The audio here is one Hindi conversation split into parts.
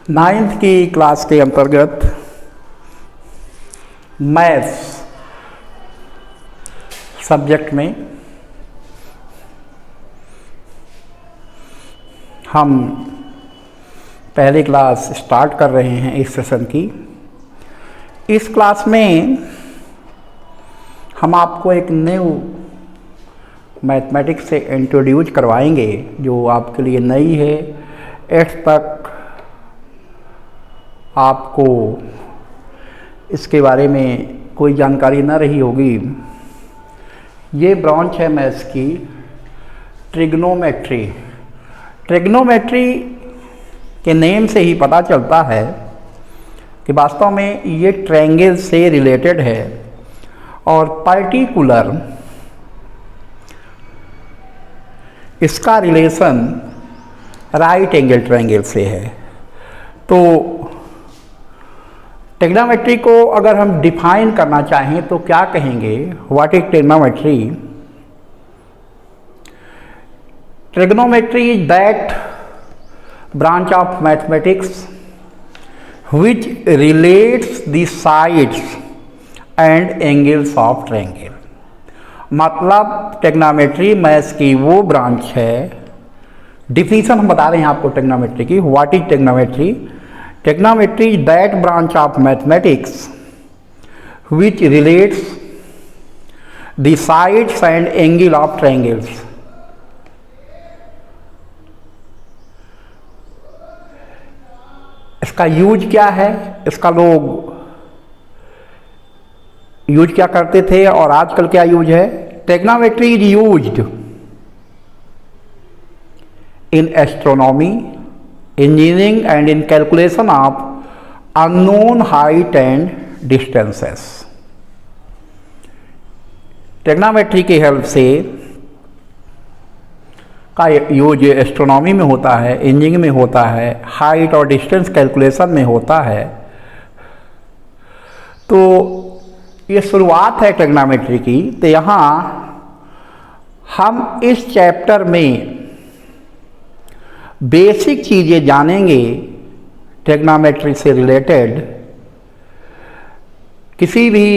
नाइन्थ की क्लास के अंतर्गत मैथ्स सब्जेक्ट में हम पहली क्लास स्टार्ट कर रहे हैं इस सेशन की। इस क्लास में हम आपको एक न्यू मैथमेटिक्स से इंट्रोड्यूस करवाएंगे जो आपके लिए नई है। 8th तक आपको इसके बारे में कोई जानकारी न रही होगी। ये ब्रांच है मैथ्स की ट्रिग्नोमेट्री। ट्रिग्नोमेट्री के नेम से ही पता चलता है कि वास्तव में ये ट्रायंगल से रिलेटेड है और पर्टिकुलर इसका रिलेशन राइट एंगल ट्रायंगल से है। तो ट्रिग्नोमेट्री को अगर हम डिफाइन करना चाहें तो क्या कहेंगे? What is trigonometry? Trigonometry is that branch of mathematics which relates the sides and angles of triangle। मतलब ट्रिग्नोमेट्री मैथ्स की वो ब्रांच है। डिफिनीशन हम बता रहे हैं आपको ट्रिग्नोमेट्री की। What is trigonometry? Trigonometry is that branch of mathematics which relates the sides and angle of triangles। इसका यूज क्या है? इसका लोग यूज क्या करते थे और आजकल क्या यूज है? Trigonometry is used in astronomy, engineering and in calculation of unknown height and distances. Trigonometry की हेल्प से का यूज एस्ट्रोनॉमी में होता है, इंजीनियरिंग में होता है, हाइट और डिस्टेंस कैलकुलेशन में होता है। तो ये शुरुआत है ट्रिग्नोमेट्री की। तो यहाँ हम इस चैप्टर में बेसिक चीज़ें जानेंगे ट्रिग्नोमेट्री से रिलेटेड। किसी भी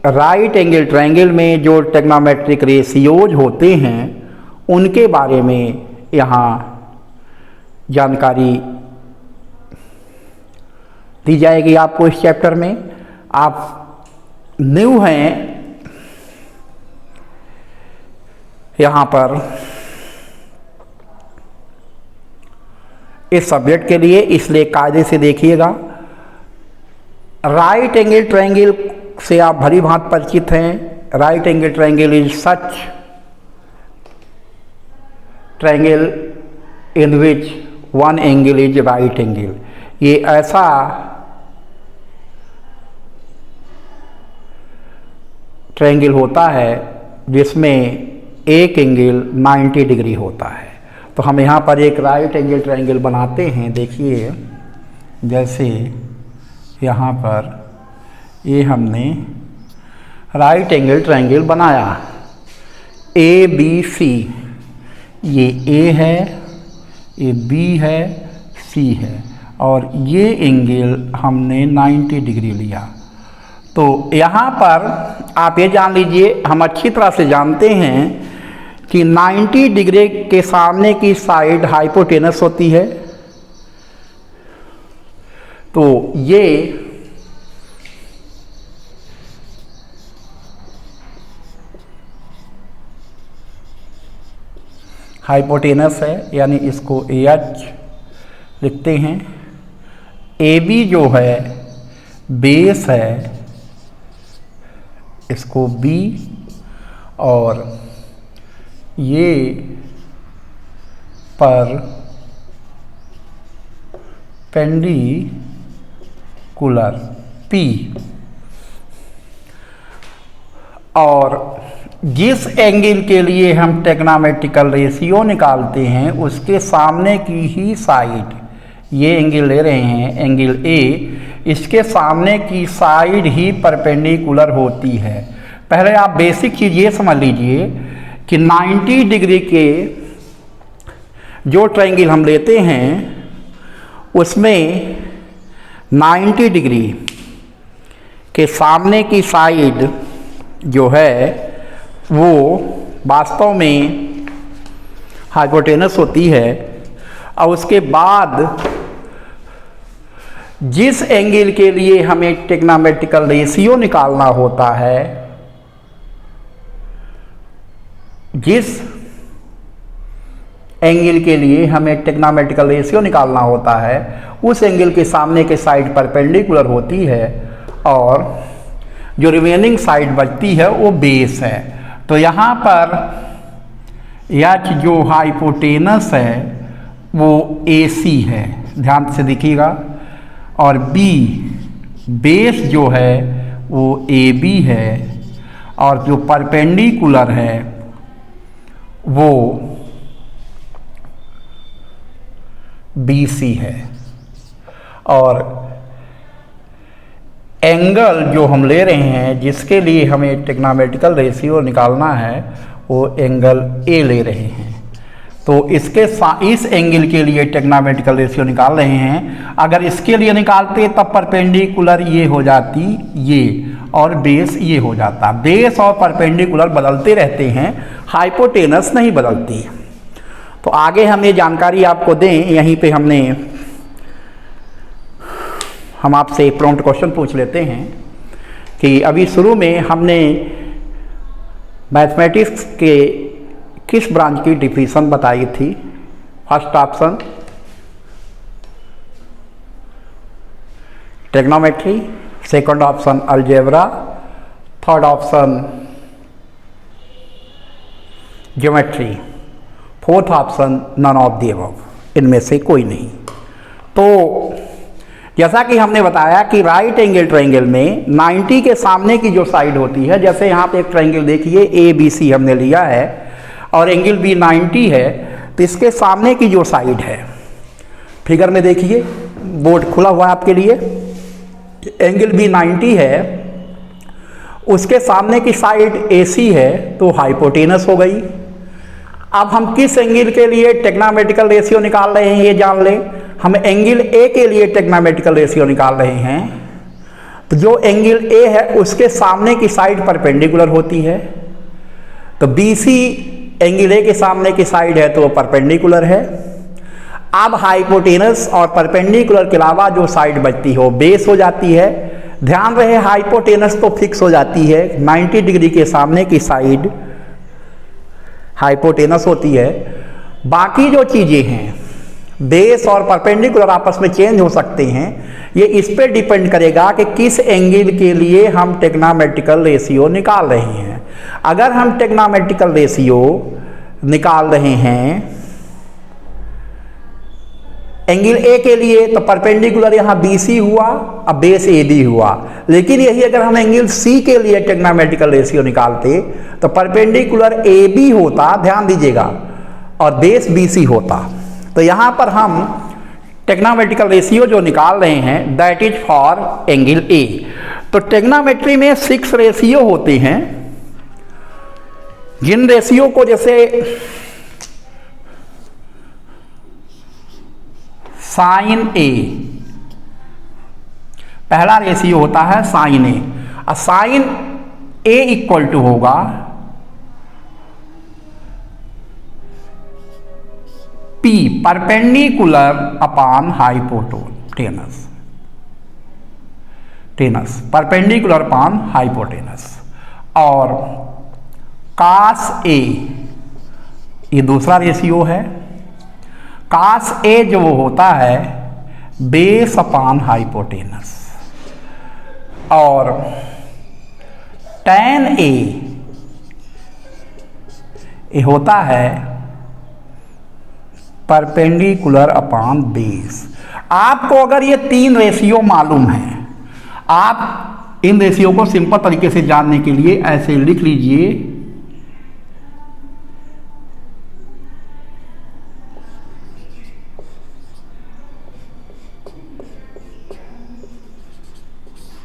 राइट एंगल ट्रायंगल में जो ट्रिग्नोमेट्रिक रेशियोज होते हैं उनके बारे में यहाँ जानकारी दी जाएगी आपको इस चैप्टर में। आप न्यू हैं यहाँ पर इस सब्जेक्ट के लिए, इसलिए कायदे से देखिएगा। राइट एंगल ट्रायंगल से आप भली भांति परिचित हैं। Right angle triangle is such triangle in which one angle is right angle. ये ऐसा ट्रायंगल होता है जिसमें एक एंगल 90 डिग्री होता है। तो हम यहाँ पर एक राइट एंगल ट्रायंगल बनाते हैं। देखिए, जैसे यहाँ पर ये हमने राइट एंगल ट्रायंगल बनाया ABC। ये A है, ये B है, C है और ये एंगल हमने 90 डिग्री लिया। तो यहाँ पर आप ये जान लीजिए, हम अच्छी तरह से जानते हैं कि 90 डिग्री के सामने की साइड हाइपोटेनस होती है। तो ये हाइपोटेनस है, यानी इसको AH लिखते हैं। AB जो है बेस है, इसको B, और ये पर पेंडिकुलर P। और जिस एंगल के लिए हम ट्रिग्नोमेट्रिकल रेशियो निकालते हैं उसके सामने की ही साइड, ये एंगल ले रहे हैं एंगल A, इसके सामने की साइड ही परपेंडिकुलर होती है। पहले आप बेसिक चीज़ ये समझ लीजिए कि 90 डिग्री के जो ट्रायंगल हम लेते हैं उसमें 90 डिग्री के सामने की साइड जो है वो वास्तव में हाइपोटेनस होती है, और उसके बाद जिस एंगल के लिए हमें ट्रिग्नोमेट्रिकल रेशियो निकालना होता है, जिस एंगल के लिए हमें ट्रिग्नोमेट्रिकल रेशियो निकालना होता है उस एंगल के सामने के साइड परपेंडिकुलर होती है, और जो रिमेनिंग साइड बचती है वो बेस है। तो यहाँ पर एच जो हाइपोटेनस है वो AC है, ध्यान से देखिएगा, और B बेस जो है वो AB है, और जो परपेंडिकुलर है वो BC है। और एंगल जो हम ले रहे हैं जिसके लिए हमें ट्रिग्नोमेट्रिकल रेशियो निकालना है वो एंगल A ले रहे हैं। तो इसके इस एंगल के लिए ट्रिग्नोमेट्रिकल रेशियो निकाल रहे हैं। अगर इसके लिए निकालते तब परपेंडिकुलर ये हो जाती ये, और बेस ये हो जाता। बेस और परपेंडिकुलर बदलते रहते हैं, हाइपोटेनस नहीं बदलती। तो आगे हम ये जानकारी आपको दें, यहीं पे हम आपसे प्रॉम्प्ट क्वेश्चन पूछ लेते हैं कि अभी शुरू में हमने मैथमेटिक्स के किस ब्रांच की डिफिनेशन बताई थी। First option trigonometry, second option algebra, third option geometry, fourth option none of the above, इनमें से कोई नहीं। तो जैसा कि हमने बताया कि राइट एंगल ट्रायंगल में 90 के सामने की जो साइड होती है, जैसे यहाँ पे एक ट्रायंगल देखिए ABC हमने लिया है और एंगल भी 90 है, तो इसके सामने की जो साइड है, फिगर में देखिए, बोर्ड खुला हुआ है आपके लिए, एंगल भी 90 है, उसके सामने की साइड AC है, तो हाइपोटेनस हो गई। अब हम किस एंगल के लिए ट्रिग्नोमेट्रिकल रेशियो निकाल रहे हैं ये जान लें। हम एंगल A के लिए ट्रिग्नोमेट्रिकल रेशियो निकाल रहे हैं, तो जो एंगल A है उसके सामने की साइड परपेंडिकुलर होती है, तो BC एंगल A के सामने की साइड है तो वो परपेंडिकुलर है। अब हाइपोटेनस और परपेंडिकुलर के अलावा जो साइड बचती है वो बेस हो जाती है। ध्यान रहे हाइपोटेनस तो फिक्स हो जाती है, 90 डिग्री के सामने की साइड हाइपोटेनस होती है। बाकी जो चीज़ें हैं बेस और परपेंडिकुलर आपस में चेंज हो सकते हैं, ये इस पे डिपेंड करेगा कि किस एंगल के लिए हम ट्रिग्नोमेट्रिकल रेशियो निकाल रहे हैं। अगर हम ट्रिग्नोमेट्रिकल रेशियो निकाल रहे हैं एंगल A के लिए, तो परपेंडिकुलर यहाँ BC हुआ, अब बेस AB हुआ। लेकिन यही अगर हम एंगल C के लिए ट्रिग्नोमेट्रिकल रेशियो निकालते तो परपेंडिकुलर AB होता, ध्यान दीजिएगा, और बेस BC होता। तो यहाँ पर हम ट्रिग्नोमेट्रिकल रेशियो जो निकाल रहे हैं that is for angle A। तो ट्रिग्नोमेट्री में 6 रेशियो होते हैं, जिन रेशियो को जैसे साइन A, पहला रेशियो होता है साइन A, और साइन A इक्वल टू होगा P perpendicular upon hypotenuse, perpendicular upon hypotenuse. और cos A ये दूसरा रेशियो है। cos A जो होता है बेस अपॉन हाइपोटेनस, और tan A ये होता है परपेंडिकुलर अपॉन बेस। आपको अगर ये 3 रेशियो मालूम है, आप इन रेशियो को सिंपल तरीके से जानने के लिए ऐसे लिख लीजिए,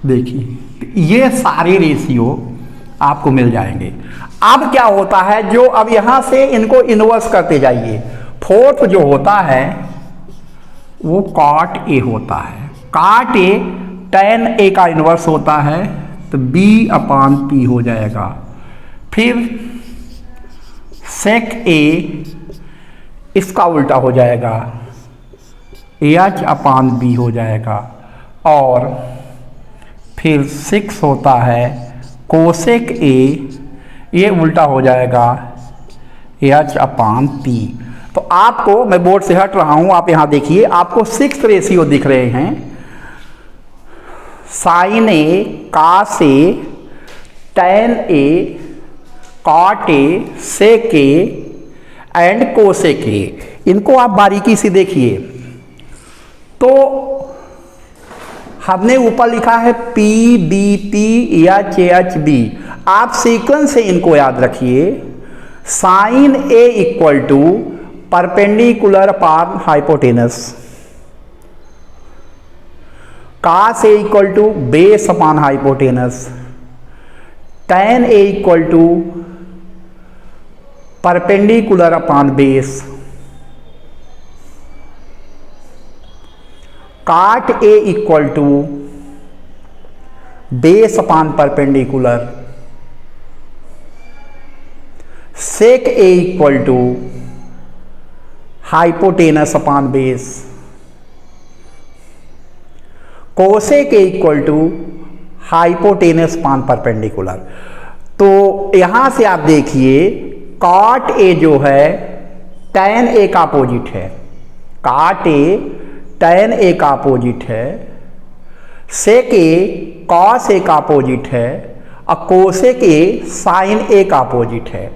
देखिए ये सारे रेशियो आपको मिल जाएंगे। अब क्या होता है, जो अब यहां से इनको इन्वर्स करते जाइए, फोर्थ जो होता है वो cot A होता है। cot A tan A का इन्वर्स होता है, तो B अपान P हो जाएगा। फिर sec A इसका उल्टा हो जाएगा, H अपान B हो जाएगा। और फिर 6 होता है कोसेक A, ये उल्टा हो जाएगा H अपान P। तो आपको, मैं बोर्ड से हट रहा हूं, आप यहां देखिए, आपको 6 रेशियो दिख रहे हैं, sine A, cos A, tan A, cot A, sec A and cosec A. इनको आप बारीकी से देखिए। तो हमने ऊपर लिखा है P B P H H B, आप सीक्वेंस से इनको याद रखिए। Sine A equal to perpendicular upon hypotenuse, cos A equal to base upon hypotenuse, tan A equal to perpendicular upon base, cot A equal to base upon perpendicular, sec A equal to hypotenuse upon base, cosec A equal to hypotenuse upon perpendicular. तो यहां से आप देखिए, कॉट ए जो है टैन ए का अपोजिट है, काट ए टैन ए का अपोजिट है, सेक ए कॉस ए का अपोजिट है, और कोसेक ए साइन ए का अपोजिट है।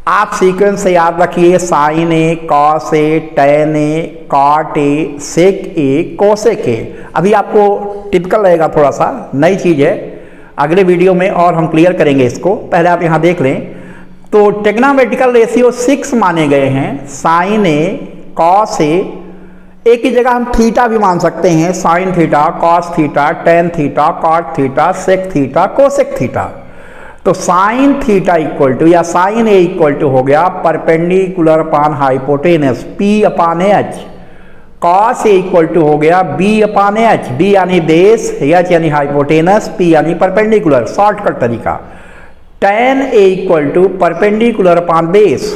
आप सीक्वेंस से याद रखिए, sine A, cos A, tan A, cot A, sec A, cosec A. अभी आपको टिपिकल रहेगा, थोड़ा सा नई चीज़ है, अगले वीडियो में और हम क्लियर करेंगे इसको। पहले आप यहाँ देख लें। तो टेग्नोमेट्रिकल रेशियो 6 माने गए हैं, साइन ए, कॉस ए, एक ही जगह हम थीटा भी मान सकते हैं, sine theta, cos theta, tan theta, cot theta, sec theta, cosec theta. तो साइन थीटा इक्वल टू, या साइन ए इक्वल टू हो गया perpendicular upon hypotenuse P upon H, cos A equal to हो गया बी अपॉन एच, बी यानी बेस, एच यानी हाइपोटेनस, पी यानी परपेंडिकुलर, शॉर्टकट तरीका। Tan A equal to perpendicular upon base,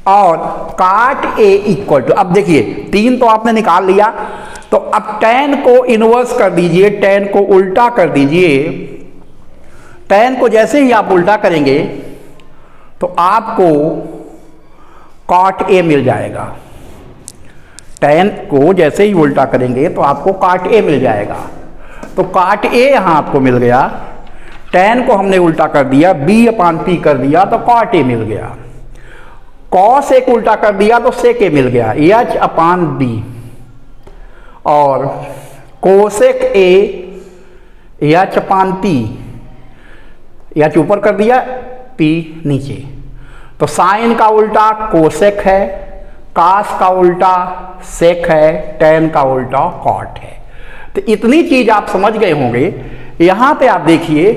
और काट ए इक्वल टू, अब देखिए 3 तो आपने निकाल लिया, तो अब टैन को इनवर्स कर दीजिए, टैन को उल्टा कर दीजिए। टैन को जैसे ही आप उल्टा करेंगे तो आपको कॉट ए मिल जाएगा। टैन को जैसे ही उल्टा करेंगे तो आपको कॉट ए मिल जाएगा। तो कॉट ए यहां आपको मिल गया, टैन को हमने उल्टा कर दिया, बी अपान पी कर दिया, तो कॉट ए मिल गया। कॉस ए को उल्टा कर दिया तो सेक ए मिल गया, एच अपान बी, और cosec A H upon P, H ऊपर कर दिया, पी नीचे। तो साइन का उल्टा कोसेक है, कास का उल्टा सेक है, टैन का उल्टा कॉट है। तो इतनी चीज आप समझ गए होंगे। यहां पे आप देखिए,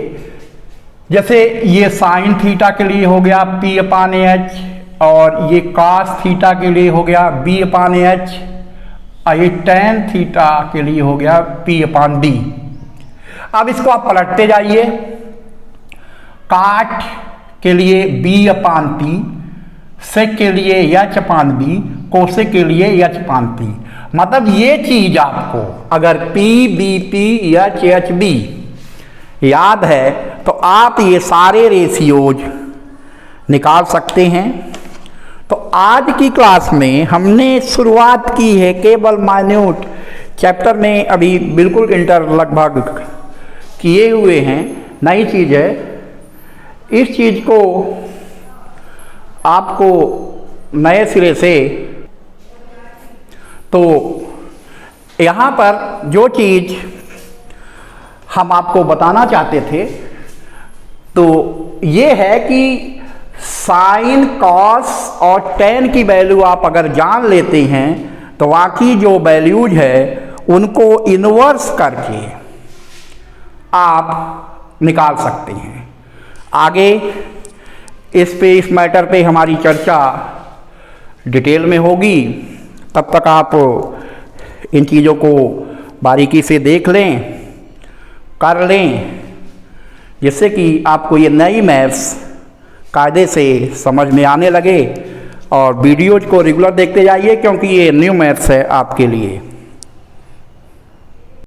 जैसे ये साइन थीटा के लिए हो गया पी अपान एच, और ये कास थीटा के लिए हो गया बी अपान एच, और ये टैन थीटा के लिए हो गया पी अपान डी। अब इसको आप पलटते जाइए, काट के लिए बी अपान पी, सेक के लिए एच अपान बी, कोसेक के लिए एच अपान पी। मतलब ये चीज आपको अगर P B P H H B याद है तो आप ये सारे रेशियोज निकाल सकते हैं। तो आज की क्लास में हमने शुरुआत की है केवल माइन्यूट चैप्टर में, अभी बिल्कुल इंटर लगभग किए हुए हैं, नई चीज़ है। इस चीज़ को आपको नए सिरे से, तो यहाँ पर जो चीज़ हम आपको बताना चाहते थे तो ये है कि साइन, कॉस और टैन की वैल्यू आप अगर जान लेते हैं तो बाकी जो वैल्यूज है उनको इन्वर्स करके आप निकाल सकते हैं। आगे इस मैटर पे हमारी चर्चा डिटेल में होगी। तब तक आप इन चीज़ों को बारीकी से देख लें, कर लें, जिससे कि आपको ये नई मैथ्स कायदे से समझ में आने लगे। और वीडियोज को रेगुलर देखते जाइए, क्योंकि ये न्यू मैथ्स है आपके लिए।